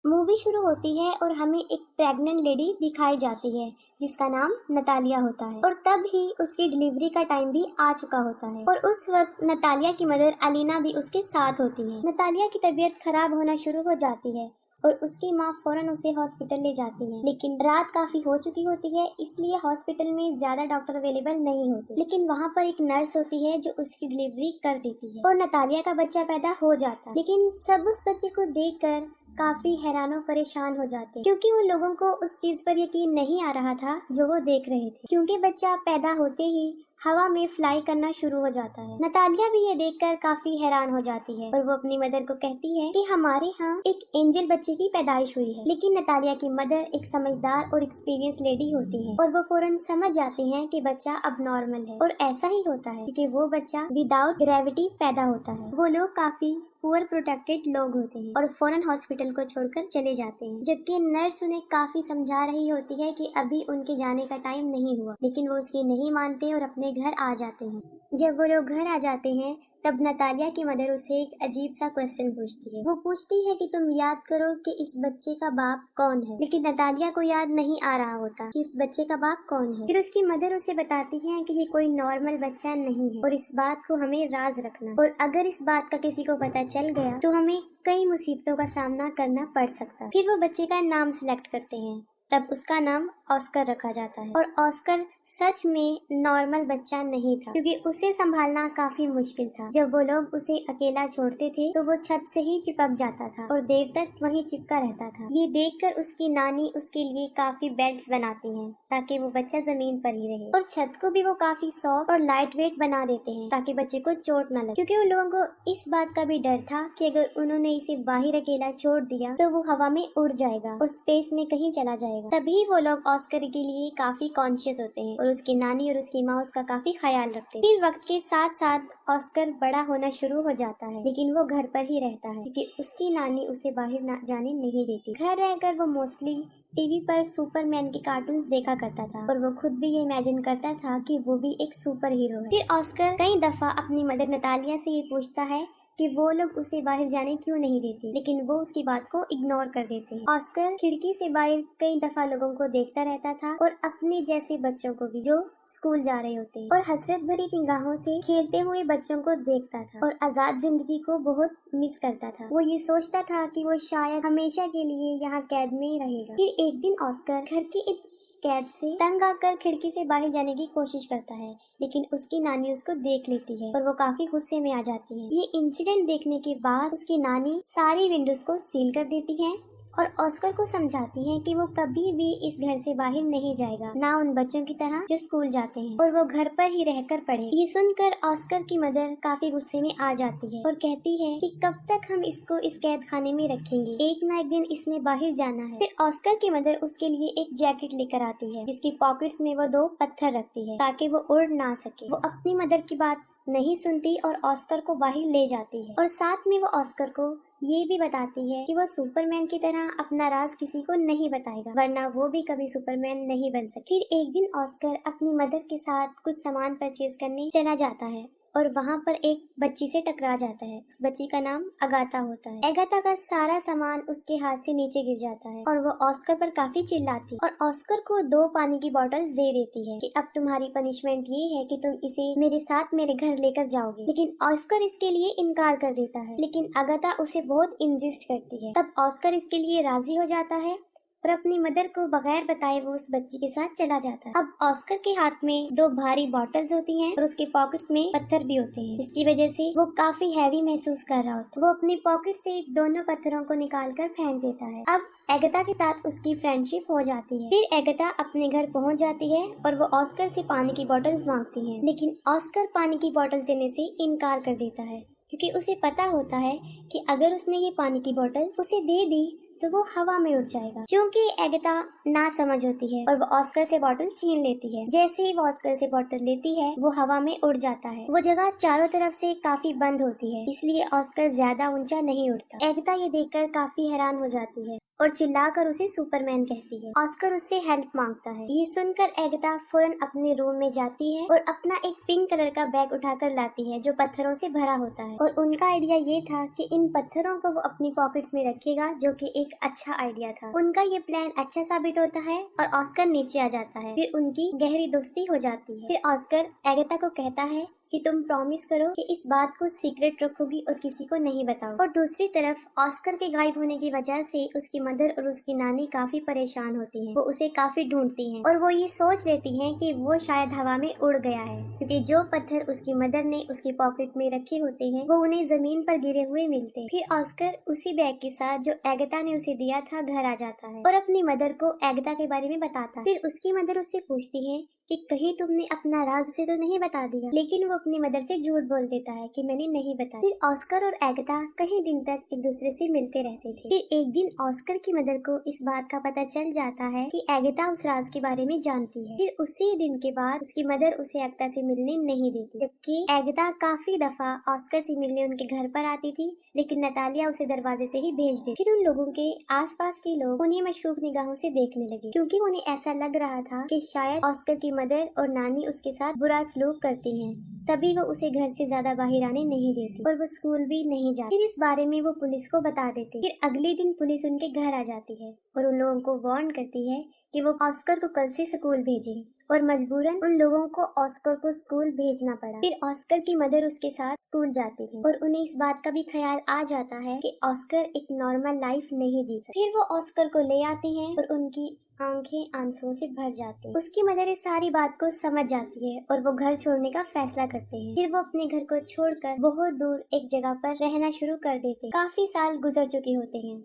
Movie शुरू होती है और हमें एक प्रेग्नेंट लेडी दिखाई जाती है जिसका नाम नतालिया होता है और तब ही उसकी डिलीवरी का टाइम भी आ चुका होता है और उस वक्त नतालिया की मदर अलीना भी उसके साथ होती है। नतालिया की तबीयत खराब होना शुरू हो जाती है और उसकी माँ फौरन उसे हॉस्पिटल ले जाती है, लेकिन रात काफी हो चुकी होती है इसलिए हॉस्पिटल में ज्यादा डॉक्टर अवेलेबल नहीं होते। लेकिन वहाँ पर एक नर्स होती है जो उसकी डिलीवरी कर देती है और नतालिया का बच्चा पैदा हो जाता है। लेकिन सब उस बच्चे को देखकर काफी हैरान और परेशान हो जाते हैं क्योंकि उन लोगों को उस चीज पर यकीन नहीं आ रहा था जो वो देख रहे थे, क्योंकि बच्चा पैदा होते ही हवा में फ्लाई करना शुरू हो जाता है। नतालिया भी ये देखकर काफी हैरान हो जाती है और वो अपनी मदर को कहती है कि हमारे यहाँ एक एंजल बच्चे की पैदाइश हुई है। लेकिन नतालिया की मदर एक समझदार और एक्सपीरियंस लेडी होती है और वो फौरन समझ जाती हैं कि बच्चा अब नॉर्मल है और ऐसा ही होता है क्योंकि वो बच्चा विदाउट ग्रेविटी पैदा होता है। वो लोग काफी पुअर प्रोटेक्टेड लोग होते हैं और फौरन हॉस्पिटल को छोड़कर चले जाते हैं, जबकि नर्स उन्हें काफी समझा रही होती है कि अभी उनके जाने का टाइम नहीं हुआ, लेकिन वो उसकी नहीं मानते और अपने घर आ जाते हैं। जब वो लोग घर आ जाते हैं तब नतालिया की मदर उसे एक अजीब सा क्वेश्चन पूछती है। वो पूछती है कि तुम याद करो कि इस बच्चे का बाप कौन है, लेकिन नतालिया को याद नहीं आ रहा होता कि उस बच्चे का बाप कौन है। फिर उसकी मदर उसे बताती है कि ये कोई नॉर्मल बच्चा नहीं है और इस बात को हमें राज रखना, और अगर इस बात का किसी को पता चल गया तो हमें कई मुसीबतों का सामना करना पड़ सकता है। फिर वो बच्चे का नाम सिलेक्ट करते हैं, तब उसका नाम ऑस्कर रखा जाता है और ऑस्कर सच में नॉर्मल बच्चा नहीं था क्योंकि उसे संभालना काफी मुश्किल था। जब वो लोग उसे अकेला छोड़ते थे तो वो छत से ही चिपक जाता था और देर तक वहीं चिपका रहता था। ये देखकर उसकी नानी उसके लिए काफी बेल्ट्स बनाती हैं ताकि वो बच्चा जमीन पर ही रहे, और छत को भी वो काफी सॉफ्ट और लाइट वेट बना देते हैं ताकि बच्चे को चोट न लगे, क्योंकि उन लोगों को इस बात का भी डर था कि अगर उन्होंने इसे बाहर अकेला छोड़ दिया तो वो हवा में उड़ जाएगा और स्पेस में कहीं चला जाएगा। तभी वो लोग ऑस्कर के लिए काफी कॉन्शियस होते हैं और उसकी नानी और उसकी माँ उसका काफी ख्याल रखते हैं। फिर वक्त के साथ साथ ऑस्कर बड़ा होना शुरू हो जाता है, लेकिन वो घर पर ही रहता है क्योंकि उसकी नानी उसे बाहर जाने नहीं देती। घर रहकर वो मोस्टली टीवी पर सुपरमैन के कार्टून्स देखा करता था और वो खुद भी ये इमेजिन करता था कि वो भी एक सुपर हीरो है। फिर ऑस्कर कई दफा अपनी मदर नतालिया से ये पूछता है कि वो लोग उसे बाहर जाने क्यों नहीं देते, लेकिन वो उसकी बात को इग्नोर कर देते हैं। ऑस्कर खिड़की से बाहर कई दफा लोगों को देखता रहता था और अपने जैसे बच्चों को भी जो स्कूल जा रहे होते हैं, और हसरत भरी निगाहों से खेलते हुए बच्चों को देखता था और आजाद जिंदगी को बहुत मिस करता था। वो ये सोचता था कि वो शायद हमेशा के लिए यहाँ कैद में ही रहेगा। फिर एक दिन ऑस्कर घर की कैद से तंग आकर खिड़की से बाहर जाने की कोशिश करता है, लेकिन उसकी नानी उसको देख लेती है और वो काफी गुस्से में आ जाती है। ये इंसिडेंट देखने के बाद उसकी नानी सारी विंडोज को सील कर देती है और ऑस्कर को समझाती है कि वो कभी भी इस घर से बाहर नहीं जाएगा, ना उन बच्चों की तरह जो स्कूल जाते हैं, और वो घर पर ही रहकर पढ़े। ये सुनकर ऑस्कर की मदर काफी गुस्से में आ जाती है और कहती है कि कब तक हम इसको इस कैद खाने में रखेंगे, एक ना एक दिन इसने बाहर जाना है। फिर ऑस्कर की मदर उसके लिए एक जैकेट लेकर आती है जिसकी पॉकेट्स में वो 2 पत्थर रखती है ताकि वो उड़ ना सके। वो अपनी मदर की बात नहीं सुनती और ऑस्कर को बाहर ले जाती है और साथ में वो ऑस्कर को ये भी बताती है कि वो सुपरमैन की तरह अपना राज किसी को नहीं बताएगा, वरना वो भी कभी सुपरमैन नहीं बन सके। फिर एक दिन ऑस्कर अपनी मदर के साथ कुछ सामान परचेज करने चला जाता है और वहाँ पर एक बच्ची से टकरा जाता है। उस बच्ची का नाम अगाथा होता है। अगाथा का सारा सामान उसके हाथ से नीचे गिर जाता है और वो ऑस्कर पर काफी चिल्लाती है और ऑस्कर को 2 पानी की बोतल्स दे देती है कि अब तुम्हारी पनिशमेंट ये है कि तुम इसे मेरे साथ मेरे घर लेकर जाओगे। लेकिन ऑस्कर इसके लिए इनकार कर देता है, लेकिन अगाथा उसे बहुत इंसिस्ट करती है। तब ऑस्कर इसके लिए राजी हो जाता है और अपनी मदर को बगैर बताए वो उस बच्ची के साथ चला जाता है। अब ऑस्कर के हाथ में 2 भारी बॉटल्स होती हैं और उसके पॉकेट्स में पत्थर भी होते हैं, जिसकी वजह से वो काफी हैवी महसूस कर रहा होता है। वो अपनी पॉकेट से दोनों पत्थरों को निकालकर फेंक देता है। अब एगाथा के साथ उसकी फ्रेंडशिप हो जाती है। फिर एगाथा अपने घर पहुंच जाती है और वो ऑस्कर से पानी की बॉटल्स मांगती है, लेकिन ऑस्कर पानी की बॉटल्स देने से इनकार कर देता है क्योंकि उसे पता होता है कि अगर उसने ये पानी की बोतल उसे दे दी तो वो हवा में उड़ जाएगा। क्योंकि एगाथा ना समझ होती है और वो ऑस्कर से बॉटल छीन लेती है। जैसे ही वो ऑस्कर से बॉटल लेती है वो हवा में उड़ जाता है। वो जगह चारों तरफ से काफी बंद होती है, इसलिए ऑस्कर ज्यादा ऊंचा नहीं उड़ता। एगाथा ये देखकर काफी हैरान हो जाती है और चिल्लाकर उसे सुपरमैन कहती है। ऑस्कर उससे हेल्प मांगता है। ये सुनकर एगाथा फौरन अपने रूम में जाती है और अपना एक पिंक कलर का बैग उठाकर लाती है जो पत्थरों से भरा होता है, और उनका आइडिया ये था कि इन पत्थरों को वो अपनी पॉकेट्स में रखेगा जो कि एक अच्छा आइडिया था। उनका ये प्लान अच्छा साबित होता है और ऑस्कर नीचे आ जाता है। फिर उनकी गहरी दोस्ती हो जाती है। फिर ऑस्कर एगाथा को कहता है कि तुम प्रॉमिस करो कि इस बात को सीक्रेट रखोगी और किसी को नहीं बताओ। और दूसरी तरफ ऑस्कर के गायब होने की वजह से उसकी मदर और उसकी नानी काफी परेशान होती हैं। वो उसे काफी ढूंढती हैं और वो ये सोच लेती हैं कि वो शायद हवा में उड़ गया है, क्योंकि जो पत्थर उसकी मदर ने उसकी पॉकेट में रखे होते हैं वो उन्हें जमीन पर गिरे हुए मिलते हैं। फिर ऑस्कर उसी बैग के साथ जो एगाथा ने उसे दिया था घर आ जाता है और अपनी मदर को एगाथा के बारे में बताता है। फिर उसकी मदर उससे पूछती है कि कहीं तुमने अपना राज उसे तो नहीं बता दिया, लेकिन वो अपनी मदर से झूठ बोल देता है कि मैंने नहीं बताया। फिर ऑस्कर और एगाथा कई दिन तक एक दूसरे से मिलते रहते थे। फिर एक दिन ऑस्कर की मदर को इस बात का पता चल जाता है कि एगाथा उस राज के बारे में जानती है। फिर उसी दिन के बाद उसकी मदर उसे एगाथा से मिलने नहीं देती, जबकि एगाथा काफी दफा ऑस्कर से मिलने उनके घर पर आती थी, लेकिन नतालिया उसे दरवाजे से ही भेज देती। फिर उन लोगों के आसपास के लोग उन्हें मशकूक निगाहों से देखने लगे, क्योंकि उन्हें ऐसा लग रहा था कि शायद ऑस्कर की मदर और नानी उसके साथ बुरा सलूक करती हैं, तभी वो उसे घर से ज्यादा बाहर आने नहीं देती और वो स्कूल भी नहीं जाती। फिर इस बारे में वो पुलिस को बता देती। फिर अगले दिन पुलिस उनके घर आ जाती है और उन लोगों को वार्न करती है कि वो ऑस्कर को कल से स्कूल भेजें, और मजबूरन उन लोगों को ऑस्कर को स्कूल भेजना पड़ा। फिर ऑस्कर की मदर उसके साथ स्कूल जाती है और उन्हें इस बात का भी ख्याल आ जाता है कि ऑस्कर एक नॉर्मल लाइफ नहीं जी सकता। फिर वो ऑस्कर को ले आती हैं और उनकी आंखें आंसुओं से भर जाती हैं। उसकी मदर इस सारी बात को समझ जाती है और वो घर छोड़ने का फैसला करते हैं। फिर वो अपने घर को छोड़कर बहुत दूर एक जगह पर रहना शुरू कर देते हैं। काफी साल गुजर चुके होते हैं।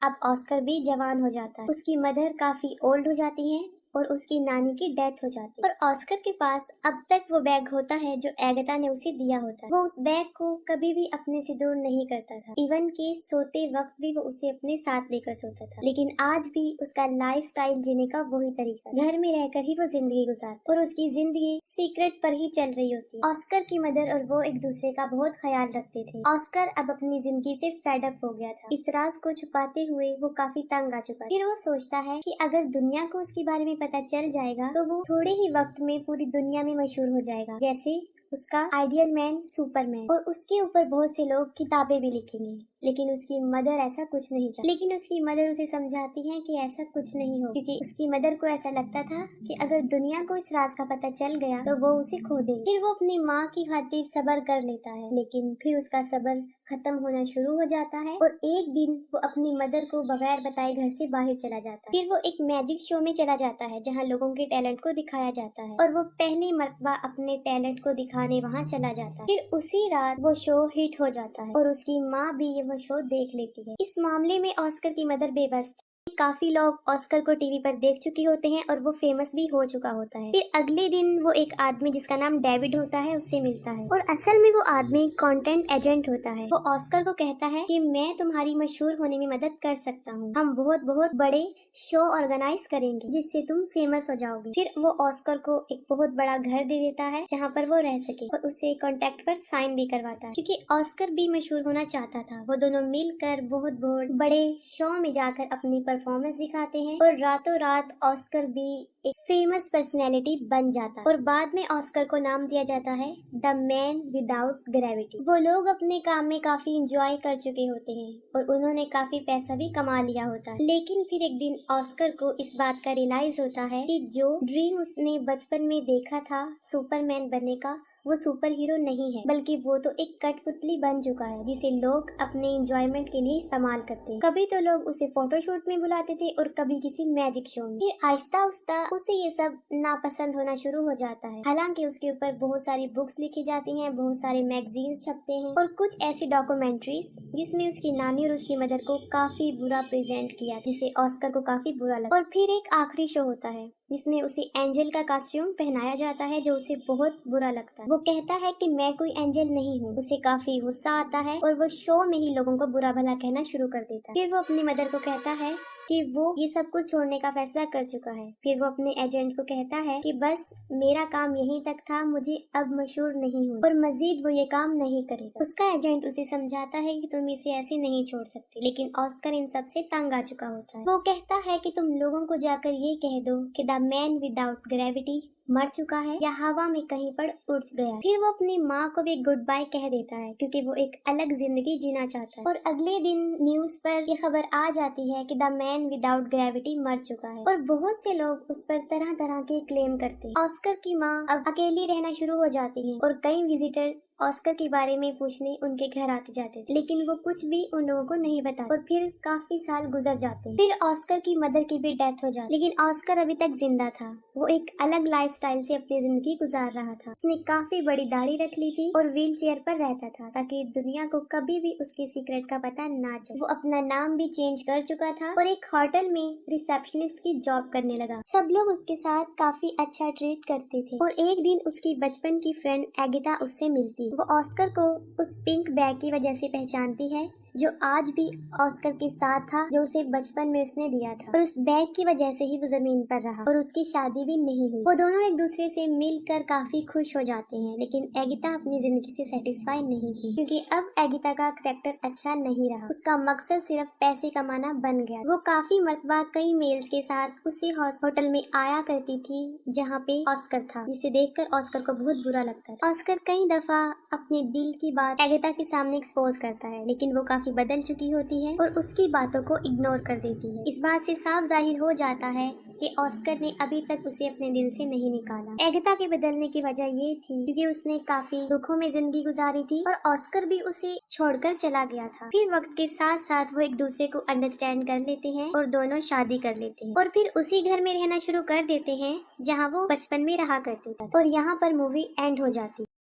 अब ऑस्कर भी जवान हो जाता है, उसकी मदर काफी ओल्ड हो जाती है और उसकी नानी की डेथ हो जाती है। और ऑस्कर के पास अब तक वो बैग होता है जो एगाथा ने उसे दिया होता है। वो उस बैग को कभी भी अपने से दूर नहीं करता था, इवन कि सोते वक्त भी वो उसे अपने साथ लेकर सोता था। लेकिन आज भी उसका लाइफ स्टाइल जीने का वही तरीका, घर में रहकर ही वो जिंदगी गुजारता और उसकी जिंदगी सीक्रेट पर ही चल रही होती है। ऑस्कर की मदर और वो एक दूसरे का बहुत ख्याल रखते थे। ऑस्कर अब अपनी जिंदगी से फेड अप हो गया था। इस राज को छुपाते हुए वो काफी तंग आ चुका। फिर वो सोचता है कि अगर दुनिया को उसके बारे में पता चल जाएगा तो वो थोड़े ही वक्त में पूरी दुनिया में मशहूर हो जाएगा, जैसे उसका आइडियल मैन सुपरमैन, और उसके ऊपर बहुत से लोग किताबें भी लिखेंगे। लेकिन उसकी मदर ऐसा कुछ नहीं चाहती। लेकिन उसकी मदर उसे समझाती है कि ऐसा कुछ नहीं हो, क्योंकि उसकी मदर को ऐसा लगता था कि अगर दुनिया को इस राज का पता चल गया तो वो उसे खो देगी। फिर वो अपनी माँ की खातिर सब्र कर लेता है, लेकिन फिर उसका सब्र खत्म होना शुरू हो जाता है और एक दिन वो अपनी मदर को बगैर बताए घर से बाहर चला जाता है। फिर वो एक मैजिक शो में चला जाता है जहाँ लोगों के टैलेंट को दिखाया जाता है, और वो पहली मर्तबा अपने टैलेंट को दिखाने वहाँ चला जाता है। फिर उसी रात वो शो हिट हो जाता है और उसकी माँ भी ये शो देख लेती है। इस मामले में ऑस्कर की मदर बेबस थी। काफी लोग ऑस्कर को टीवी पर देख चुके होते हैं और वो फेमस भी हो चुका होता है। फिर अगले दिन वो एक आदमी जिसका नाम डेविड होता है उससे मिलता है, और असल में वो आदमी कंटेंट एजेंट होता है। वो ऑस्कर को कहता है कि मैं तुम्हारी मशहूर होने में मदद कर सकता हूँ, हम बहुत बहुत बड़े शो ऑर्गेनाइज करेंगे जिससे तुम फेमस हो जाओगे। फिर वो ऑस्कर को एक बहुत बड़ा घर दे देता है जहाँ पर वो रह सके, और उससे कॉन्ट्रैक्ट पर साइन भी करवाता है, क्योंकि ऑस्कर भी मशहूर होना चाहता था। वो दोनों मिलकर बहुत बहुत बड़े शो में जाकर अपनी परफॉर्मेंस दिखाते हैं और रातों रात ऑस्कर भी एक फेमस पर्सनैलिटी बन जाता है। और बाद में ऑस्कर को नाम दिया जाता है द मैन विदाउट ग्रेविटी। वो लोग अपने काम में काफी इंजॉय कर चुके होते हैं और उन्होंने काफी पैसा भी कमा लिया होता है। लेकिन फिर एक दिन ऑस्कर को इस बात का रियलाइज होता है कि जो ड्रीम उसने बचपन में देखा था सुपरमैन बनने का, वो सुपर हीरो नहीं है, बल्कि वो तो एक कठपुतली बन चुका है जिसे लोग अपने एंजॉयमेंट के लिए इस्तेमाल करते हैं। कभी तो लोग उसे फोटोशूट में बुलाते थे और कभी किसी मैजिक शो में। फिर आहिस्ता आहिस्ता उसे ये सब नापसंद होना शुरू हो जाता है। हालांकि उसके ऊपर बहुत सारी बुक्स लिखी जाती हैं, बहुत सारे मैगजीन्स छपते हैं और कुछ ऐसी डॉक्यूमेंट्रीज जिसमें उसकी नानी और उसकी मदर को काफी बुरा प्रेजेंट किया, जिसे ऑस्कर को काफी बुरा लगा। और फिर एक आखिरी शो होता है जिसमें उसे एंजल का कॉस्ट्यूम पहनाया जाता है, जो उसे बहुत बुरा लगता है। वो कहता है कि मैं कोई एंजल नहीं हूँ। उसे काफी गुस्सा आता है और वो शो में ही लोगों को बुरा भला कहना शुरू कर देता है। फिर वो अपनी मदर को कहता है कि वो ये सब कुछ छोड़ने का फैसला कर चुका है। फिर वो अपने एजेंट को कहता है कि बस मेरा काम यहीं तक था, मुझे अब मशहूर नहीं हूँ और मजीद वो ये काम नहीं करेगा। उसका एजेंट उसे समझाता है कि तुम इसे ऐसे नहीं छोड़ सकती, लेकिन ऑस्कर इन सब से तंग आ चुका होता है। वो कहता है कि तुम लोगों को जाकर ये कह दो कि द मैन विदाउट ग्रेविटी मर चुका है या हवा में कहीं पर उड़ गया। फिर वो अपनी माँ को भी गुड बाय कह देता है क्योंकि वो एक अलग जिंदगी जीना चाहता है। और अगले दिन न्यूज पर ये खबर आ जाती है कि द मैन विदाउट ग्रेविटी मर चुका है और बहुत से लोग उस पर तरह तरह के क्लेम करते हैं। ऑस्कर की माँ अब अकेली रहना शुरू हो जाती है और कई विजिटर्स ऑस्कर के बारे में पूछने उनके घर आते जाते थे, लेकिन वो कुछ भी उन लोगों को नहीं बताते। और फिर काफी साल गुजर जाते हैं। फिर ऑस्कर की मदर की भी डेथ हो जाती, लेकिन ऑस्कर अभी तक जिंदा था। वो एक अलग लाइफस्टाइल से अपनी जिंदगी गुजार रहा था। उसने काफी बड़ी दाढ़ी रख ली थी और व्हील चेयर पर रहता था ताकि दुनिया को कभी भी उसके सीक्रेट का पता ना चले। वो अपना नाम भी चेंज कर चुका था और एक होटल में रिसेप्शनिस्ट की जॉब करने लगा। सब लोग उसके साथ काफी अच्छा ट्रीट करते थे और एक दिन उसकी बचपन की फ्रेंड एगिता उससे मिलती। वो ऑस्कर को उस पिंक बैग की वजह से पहचानती है जो आज भी ऑस्कर के साथ था, जो उसे बचपन में उसने दिया था। और उस बैग की वजह से ही वो जमीन पर रहा और उसकी शादी भी नहीं हुई। वो दोनों एक दूसरे से मिलकर काफी खुश हो जाते हैं, लेकिन एगिता अपनी जिंदगी से सेटिस्फाई नहीं थी क्योंकि अब एगिता का कैरेक्टर अच्छा नहीं रहा। उसका मकसद सिर्फ पैसे कमाना बन गया। वो काफी मरतबा कई मेल्स के साथ उसी होटल में आया करती थी जहाँ पे ऑस्कर था, जिसे देखकर ऑस्कर को बहुत बुरा लगता था। ऑस्कर कई दफा अपने दिल की बात एगिता के सामने एक्सपोज करता है, लेकिन वो बदल चुकी होती है और उसकी बातों को इग्नोर कर देती है। इस बात से साफ जाहिर हो जाता है कि ऑस्कर ने अभी तक उसे अपने दिल से नहीं निकाला। एगिता के बदलने की वजह ये थी क्योंकि उसने काफी दुखों में जिंदगी गुजारी थी और ऑस्कर भी उसे छोड़कर चला गया था। फिर वक्त के साथ साथ वो एक दूसरे को अंडरस्टैंड कर लेते हैं और दोनों शादी कर लेते हैं और फिर उसी घर में रहना शुरू कर देते हैं जहाँ वो बचपन में रहा करते थे। और यहाँ पर मूवी एंड हो जाती है।